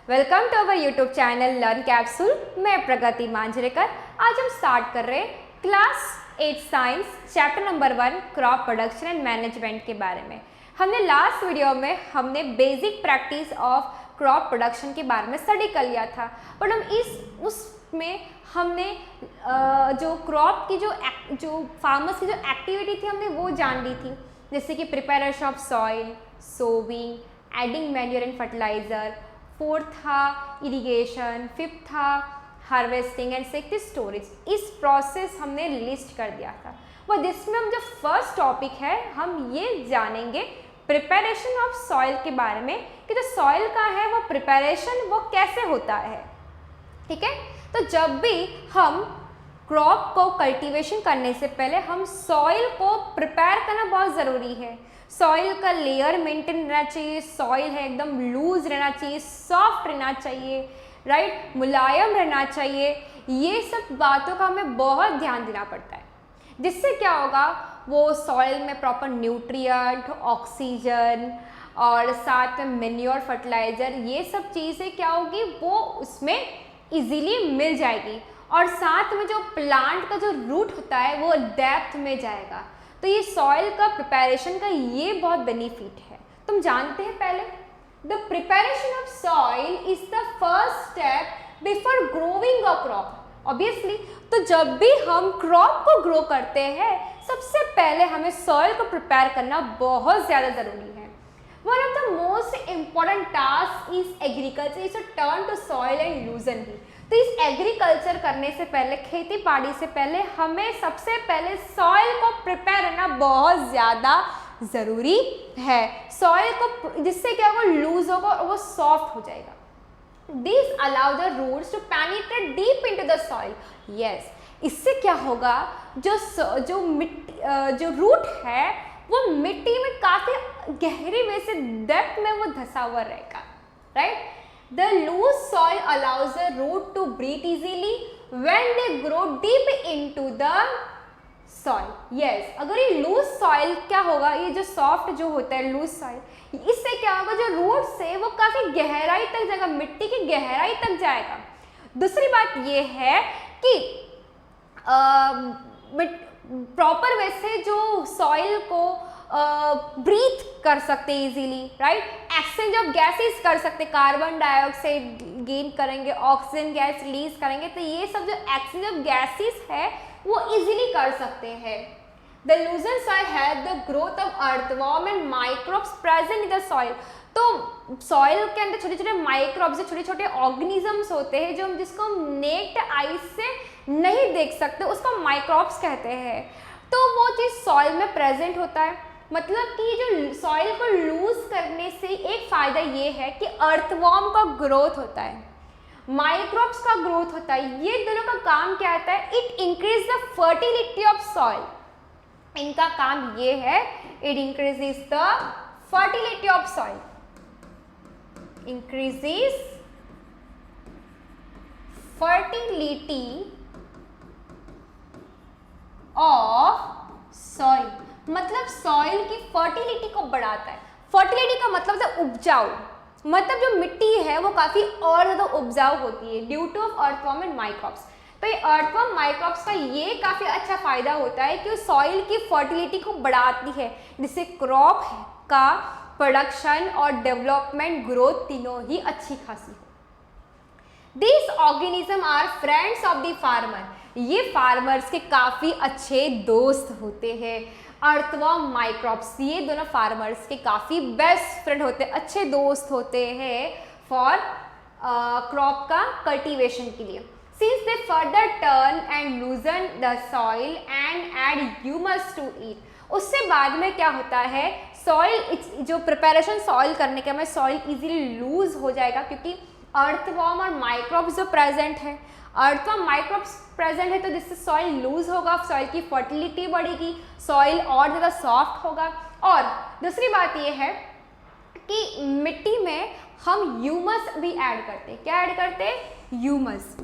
Welcome to our YouTube channel learn capsule. मैं प्रगति मांजरेकर। आज हम स्टार्ट कर रहे हैं class 8 science chapter number 1 crop production and management के बारे में। हमने लास्ट वीडियो में हमने basic practice of crop production के बारे में स्टडी कर लिया था, बट हम उसमें हमने जो क्रॉप की जो फार्मर्स की जो एक्टिविटी थी हमने वो जान ली थी, जैसे कि preparation of soil, sowing, adding manure and fertiliser, 4th था इरिगेशन, 5th था हार्वेस्टिंग एंड 6th स्टोरेज। इस प्रोसेस हमने लिस्ट कर दिया था। वो जिसमें हम जो फर्स्ट टॉपिक है हम ये जानेंगे प्रिपरेशन ऑफ सॉइल के बारे में कि जो सॉइल का है वो प्रिपरेशन वो कैसे होता है। ठीक है, तो जब भी हम क्रॉप को कल्टीवेशन करने से पहले हम सॉइल को प्रिपेयर करना बहुत ज़रूरी है। सॉइल का लेयर मेंटेन रहना चाहिए, सॉइल है एकदम लूज रहना चाहिए, सॉफ्ट रहना चाहिए, राइट, मुलायम रहना चाहिए। ये सब बातों का हमें बहुत ध्यान देना पड़ता है, जिससे क्या होगा वो सॉइल में प्रॉपर न्यूट्रिएंट, ऑक्सीजन और साथ में मैन्योर, फर्टिलाइजर, ये सब चीज़ें क्या होगी वो उसमें इजीली मिल जाएगी। और साथ में जो प्लांट का जो रूट होता है वो डेप्थ में जाएगा। तो ये सॉइल का प्रिपरेशन का ये बहुत बेनिफिट है। तुम जानते हैं पहले the preparation of soil is the first step before growing a crop. Obviously, तो जब भी हम क्रॉप को ग्रो करते हैं सबसे पहले हमें सॉइल को प्रिपेयर करना बहुत ज़्यादा ज़रूरी है। One of the most important task is agriculture is to turn to soil and loosen ही। तो इस एग्रीकल्चर करने से पहले, खेती बाड़ी से पहले हमें सबसे पहले सॉइल को प्रिपेयर करना बहुत ज़्यादा ज़रूरी है। सॉइल को जिससे क्या होगा लूज होगा और वो सॉफ्ट हो जाएगा। This allow the roots to penetrate deep into the soil. Yes, इससे क्या होगा जो रूट है वो मिट्टी में काफ़ी गहरी वे से डेप्थ में वो धंसा हुआ रहेगा, right. The loose soil allows the root to breathe easily when they grow deep into the soil. Yes, अगर ये loose soil क्या होगा, ये जो soft जो होता है loose soil, इससे क्या होगा जो root से वो काफ़ी गहराई तक जाएगा, मिट्टी की गहराई तक जाएगा। दूसरी बात ये है कि प्रॉपर वे से जो सॉइल को ब्रीथ कर सकते easily, right, exchange of gases कर सकते, कार्बन डाइऑक्साइड गेन करेंगे, ऑक्सीजन गैस रिलीज करेंगे, तो ये सब जो एक्सचेंज ऑफ गैसेस है वो इजीली कर सकते हैं। The लूजन soil have the growth of earthworm and microbes present in the soil. तो सॉइल के अंदर छोटे छोटे माइक्रोब्स, छोटे छोटे ऑर्गेनिजम्स होते हैं जो जिसको हम नेक्ड आई से नहीं देख सकते, उसको माइक्रोब्स कहते हैं। तो वो चीज़ सॉइल में प्रेजेंट होता है। मतलब कि जो सॉइल को लूज करने से एक फ़ायदा ये है कि अर्थवॉर्म का ग्रोथ होता है, माइक्रोब्स का ग्रोथ होता है। ये दोनों का काम क्या आता है, it increase the fertility of soil. इनका काम ये है, it increases the fertility of soil, increases fertility of soil. मतलब सॉइल की फर्टिलिटी को बढ़ाता है। फर्टिलिटी का मतलब है उपजाऊ, मतलब जो मिट्टी है वो काफ़ी और ज़्यादा उपजाऊ होती है due to earthworm and microbes. तो ये अर्थवॉर्म माइक्रोब्स का ये काफ़ी अच्छा फ़ायदा होता है कि सॉइल की फर्टिलिटी को बढ़ाती है, जिससे क्रॉप का प्रोडक्शन और डेवलपमेंट ग्रोथ तीनों ही अच्छी खासी हो। These organisms are friends of the farmer. ये फार्मर्स के काफ़ी अच्छे दोस्त होते हैं। अर्थवॉर्म, माइक्रोब्स, ये दोनों फार्मर्स के काफ़ी बेस्ट फ्रेंड होते हैं, अच्छे दोस्त होते हैं फॉर क्रॉप का कल्टीवेशन के लिए। Since they further turn and loosen the soil and add humus to it. उससे बाद में क्या होता है, सॉइल जो प्रिपरेशन सॉइल करने के में सॉइल इजीली लूज हो जाएगा, क्योंकि अर्थवॉर्म और माइक्रोब्स जो प्रेजेंट है, अर्थवॉर्म माइक्रोब्स प्रेजेंट है, तो जिससे सॉइल लूज होगा, सॉइल की फर्टिलिटी बढ़ेगी, सॉइल और ज़्यादा सॉफ्ट होगा। और दूसरी बात ये है कि मिट्टी में हम ह्यूमस भी ऐड करते हैं। क्या ऐड करते हैं? ह्यूमस।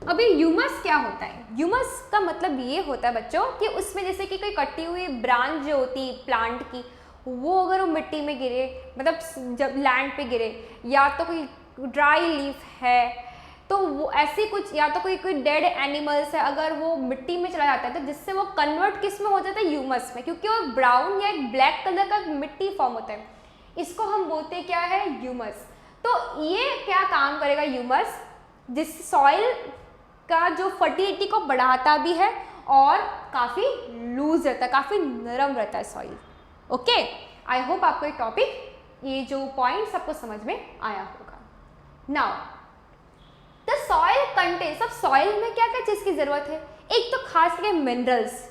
अभी ह्यूमस क्या होता है? ह्यूमस का मतलब ये होता है बच्चों कि उसमें जैसे कि कोई कटी हुई ब्रांच जो होती है प्लांट की, वो अगर वो मिट्टी में गिरे, मतलब जब लैंड पे गिरे, या तो कोई ड्राई लीफ है, तो वो ऐसी कुछ, या तो कोई डेड एनिमल्स है, अगर वो मिट्टी में चला जाता है तो जिससे वो कन्वर्ट किस में हो जाता है, ह्यूमस में, क्योंकि वो ब्राउन या एक ब्लैक कलर का मिट्टी फॉर्म होता है, इसको हम बोलते हैं क्या है, ह्यूमस। तो ये क्या काम करेगा ह्यूमस, जिस सॉइल का जो फर्टिलिटी को बढ़ाता भी है और काफ़ी लूज रहता है, काफ़ी नरम रहता है सॉइल। ओके, आई होप आपको ये टॉपिक, ये जो पॉइंट सबको समझ में आया होगा। नाउ द सॉइल कंटेन्स, अब सॉइल में क्या क्या चीज़ की ज़रूरत है, एक तो खास करके मिनरल्स,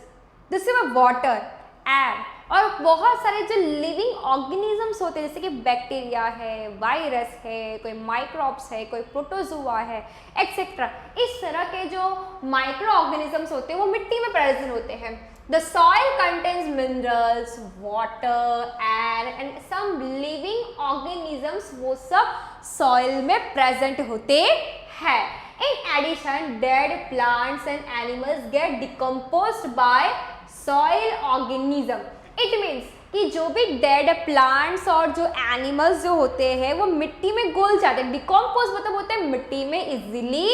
दूसरे में वाटर, एयर, और बहुत सारे जो लिविंग ऑर्गेनिजम्स होते हैं, जैसे कि बैक्टीरिया है, वायरस है, कोई माइक्रोब्स है, कोई प्रोटोजोआ है, एक्सेट्रा। इस तरह के जो माइक्रो ऑर्गेनिजम्स होते हैं वो मिट्टी में प्रेजेंट होते हैं। The soil contains minerals, water, air and some living organisms, वो सब सॉइल में प्रेजेंट होते हैं। In addition, dead plants and animals get decomposed by soil organism. It means कि जो भी डेड प्लांट्स और जो एनिमल्स जो होते हैं वो मिट्टी में घुल जाते हैं। डिकम्पोज मतलब होता है मिट्टी में इजीली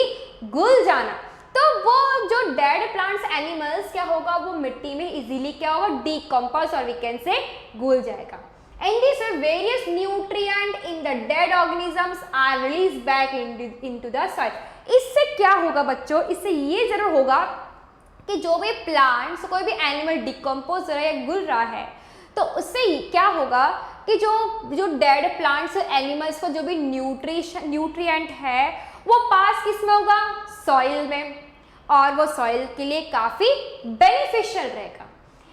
घुल जाना। तो वो जो डेड प्लांट्स एनिमल्स क्या होगा, वो मिट्टी में इजीली क्या होगा, डिकम्पोज, और वी कैन से घुल जाएगा। And this various nutrient in the dead organisms are released back into the soil. इससे क्या होगा बच्चों, इससे ये जरूर होगा कि जो भी प्लांट्स, कोई भी एनिमल डिकम्पोज हो रहा है या घुल रहा है, तो उससे क्या होगा कि जो डेड प्लांट्स एनिमल्स को जो भी न्यूट्रिएंट है वो पास किस में होगा, सॉइल में, और वो सॉइल के लिए काफ़ी बेनिफिशियल रहेगा।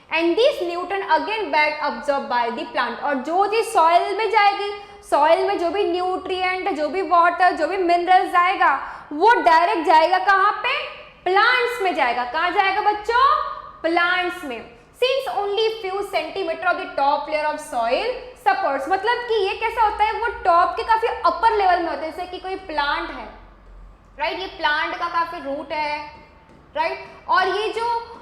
And this nutrient again back absorb by the plant, और जो चीज सॉइल में जाएगी, सॉइल में जो भी न्यूट्रिएंट, जो भी वाटर, जो भी मिनरल्स जाएगा, वो डायरेक्ट जाएगा कहाँ पे, प्लांट्स में जाएगा। कहाँ जाएगा बच्चों, प्लांट्स में। Since only few centimetre of the top layer of soil supports, मतलब कि ये कैसा होता है, वो टॉप के काफी अपर लेवल में होता है। जैसे कि कोई प्लांट है, राइट, ये प्लांट का काफी रूट है, राइट, और ये जो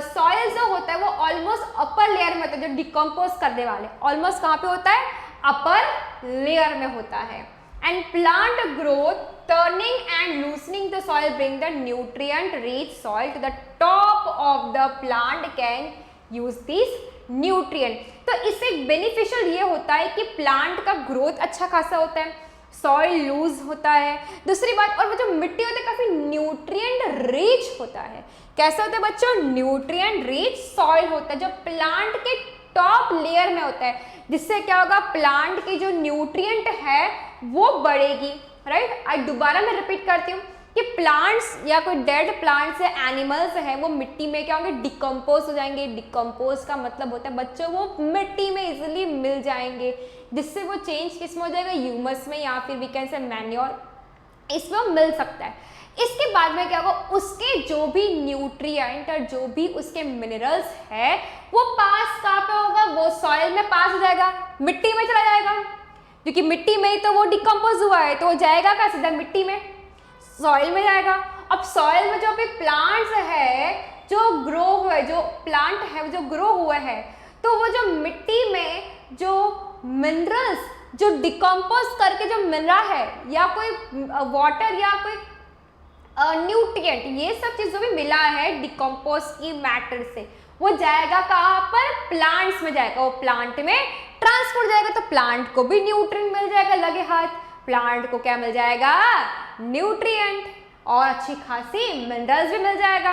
सॉइल जो होता है वो ऑलमोस्ट अपर लेयर में होता है, जो डिकम्पोज करने वाले ऑलमोस्ट कहाँ पे होता है, अपर लेयर में होता है। And plant growth turning and loosening the soil bring the nutrient rich soil to the top of the plant can use this nutrient. तो इससे बेनिफिशियल ये होता है कि प्लांट का ग्रोथ अच्छा खासा होता है, सॉइल लूज होता है। दूसरी बात, और वो जो मिट्टी होती है काफी न्यूट्रिएंट रिच होता है। कैसा होता है बच्चों, न्यूट्रिएंट रिच सॉइल होता है जो प्लांट के टॉप लेयर में होता है, जिससे क्या होगा, प्लांट की जो न्यूट्रिएंट है वो बढ़ेगी, राइट। आज दोबारा मैं रिपीट करती हूँ कि प्लांट्स या कोई डेड प्लांट्स या एनिमल्स है वो मिट्टी में क्या होंगे, डिकम्पोज हो जाएंगे। डिकम्पोज का मतलब होता है बच्चों वो मिट्टी में इजीली मिल जाएंगे, जिससे वो चेंज किस में हो जाएगा, ह्यूमस में, या फिर वी कैन से मैन्योर, इसमें मिल सकता है। इसके बाद में क्या होगा, उसके जो भी न्यूट्रिएंट और जो भी उसके मिनरल्स है वो पास कहाँ पे होगा, वो सॉइल में पास हो जाएगा, मिट्टी में चला जाएगा, क्योंकि मिट्टी में ही तो वो डिकम्पोज हुआ है, तो वो जाएगा कहाँ, सीधा मिट्टी में, सॉइल में जाएगा। अब सॉइल में जो भी प्लांट्स है जो ग्रो हुए, जो प्लांट है जो ग्रो हुआ है, तो वो जो मिट्टी में जो मिनरल्स जो डिकम्पोज करके जो मिल रहा है, या कोई वाटर या कोई न्यूट्रिएंट, ये सब चीज जो भी मिला है डिकम्पोज की मैटर से, वो जाएगा कहाँ पर, प्लांट्स में जाएगा, वो प्लांट में ट्रांसफर जाएगा, तो प्लांट को भी न्यूट्रिएंट मिल जाएगा लगे हाथ, प्लांट को क्या मिल जाएगा, न्यूट्रिएंट, और अच्छी खासी मिनरल्स भी मिल जाएगा।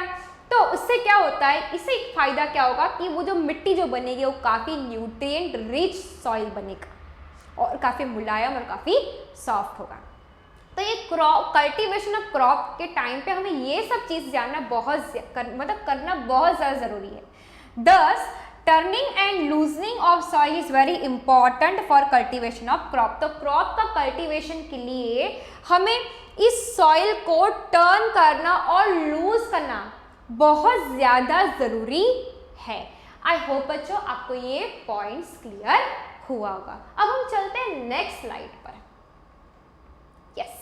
तो उससे क्या होता है, इससे एक फायदा क्या होगा कि वो जो मिट्टी जो बनेगी वो काफी न्यूट्रिएंट रिच सॉइल बनेगा और काफी मुलायम और काफी सॉफ्ट होगा। तो ये क्रॉप, कल्टीवेशन ऑफ क्रॉप के टाइम पे हमें ये सब चीज़ जानना करना बहुत ज़्यादा ज़रूरी है। दस, turning and loosening of soil is very important for cultivation of crop. तो क्रॉप का कल्टीवेशन के लिए हमें इस सॉइल को टर्न करना और लूज करना बहुत ज़्यादा ज़रूरी है। आई होप बच्चों आपको ये पॉइंट्स क्लियर हुआ होगा। अब हम चलते हैं नेक्स्ट स्लाइड पर। Yes,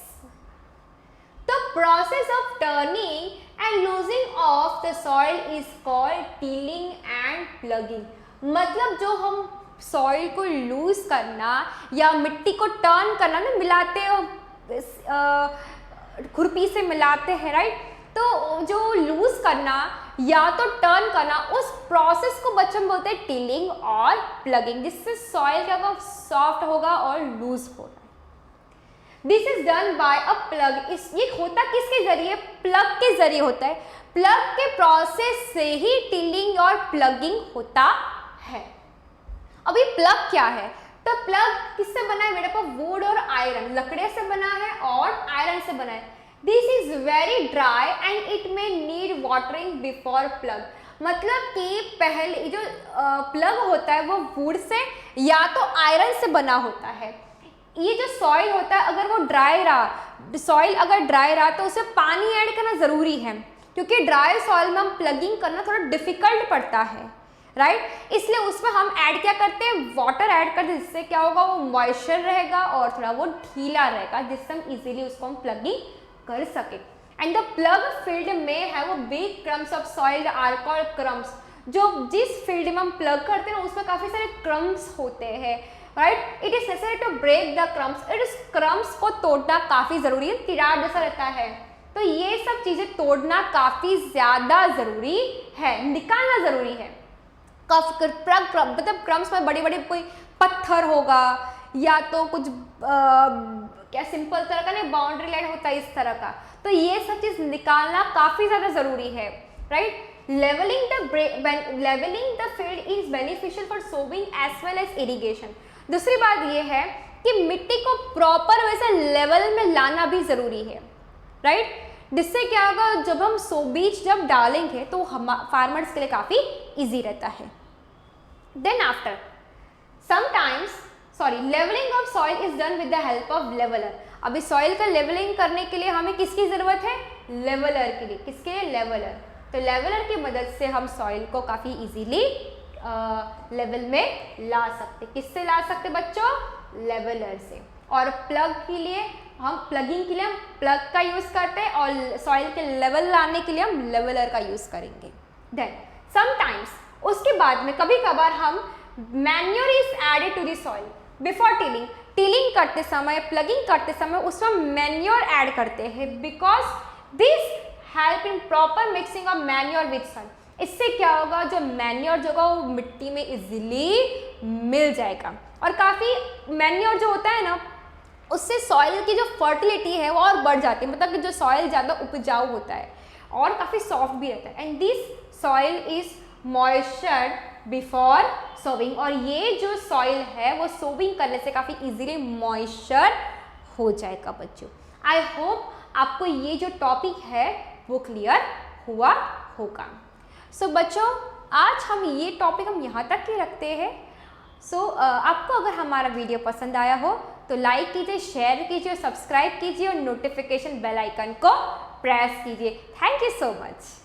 the process of turning and losing of the soil is called tilling and plugging। मतलब जो हम सॉइल को लूज करना या मिट्टी को टर्न करना ना, मिलाते हो खुरपी से मिलाते हैं, राइट। तो जो लूज करना या तो टर्न करना, उस प्रोसेस को बच्चों बोलते हैं टिलिंग और प्लगिंग, जिससे सॉइल क्या होगा, सॉफ्ट होगा और लूज होगा। This is done by a plug. ये होता किसके जरिए, प्लग के जरिए होता है। प्लग के प्रोसेस से ही टिलिंग और प्लगिंग होता है। अभी प्लग क्या है, तो प्लग किससे बना है मेरे पास, वुड और आयरन, लकड़े से बना है और आयरन से बना है। This is very dry and it may need watering before plug. मतलब कि पहले जो प्लग होता है वो वुड से या तो आयरन से बना होता है। ये जो सॉइल होता है अगर वो ड्राई रहा, सॉइल अगर ड्राई रहा तो उसमें पानी ऐड करना ज़रूरी है, क्योंकि ड्राई सॉइल में हम प्लगिंग करना थोड़ा डिफिकल्ट पड़ता है, राइट। इसलिए उसमें हम ऐड क्या करते हैं, वाटर ऐड करते हैं, जिससे क्या होगा, वो मॉइस्चर रहेगा और थोड़ा वो ढीला रहेगा, जिससे हम इजीली उसको हम प्लगिंग कर सके। एंड द प्लग फील्ड में है वो big crumbs of soil are called crumbs. जो जिस फील्ड में हम प्लग करते हैं ना उसमें काफ़ी सारे क्रम्स होते हैं, right. It is necessary to break the crumbs. It is crumbs को तोड़ना काफ़ी ज़रूरी है, तिराड़ जैसा रहता है, तो ये सब चीज़ें तोड़ना काफ़ी ज़्यादा ज़रूरी है, निकालना ज़रूरी है। मतलब क्रम्स में बड़े बड़े कोई पत्थर होगा या तो कुछ क्या सिंपल तरह का नहीं, बाउंड्री लाइन होता है इस तरह का, तो ये सब चीज़ निकालना काफ़ी ज़्यादा ज़रूरी है, right. Levelling the field is beneficial for sowing as well as irrigation. दूसरी बात ये है कि मिट्टी को प्रॉपर वैसे लेवल में लाना भी ज़रूरी है, राइट। जिससे क्या होगा, जब हम बीज जब डालेंगे तो हम फार्मर्स के लिए काफ़ी ईजी रहता है। Then after levelling of soil is done with the help of leveller. अभी सॉइल का लेवलिंग करने के लिए हमें किसकी ज़रूरत है, लेवलर के लिए। किसके लिए, लेवलर। तो लेवलर की मदद से हम सॉइल को काफ़ी इजीली लेवल में ला सकते। किससे ला सकते बच्चों, लेवलर से। और प्लगिंग के लिए हम प्लग का यूज़ करते हैं और सॉइल के लेवल लाने के लिए हम लेवलर का यूज़ करेंगे। देन समटाइम्स उसके बाद में कभी कभार हम manure is added to the soil before tilling. Tilling करते समय, प्लगिंग करते समय उसमें मैन्योर ऐड करते हैं, because this help in proper mixing of manure with soil. इससे क्या होगा, जो मैन्योर जो होगा वो मिट्टी में इजीली मिल जाएगा। और काफ़ी मैन्योर जो होता है ना, उससे सॉइल की जो फर्टिलिटी है वो और बढ़ जाती है, मतलब कि जो सॉइल ज़्यादा उपजाऊ होता है और काफ़ी सॉफ्ट भी रहता है। And this soil is moistured before sowing. और ये जो सॉइल है वो सोविंग करने से काफ़ी इजीली मॉइस्चर हो जाएगा बच्चों। आई होप आपको ये जो टॉपिक है वो क्लियर हुआ होगा। सो बच्चों, आज हम ये टॉपिक हम यहाँ तक ही रखते हैं। आपको अगर हमारा वीडियो पसंद आया हो तो लाइक कीजिए, शेयर कीजिए, सब्सक्राइब कीजिए और नोटिफिकेशन बेल आइकन को प्रेस कीजिए। Thank you so much.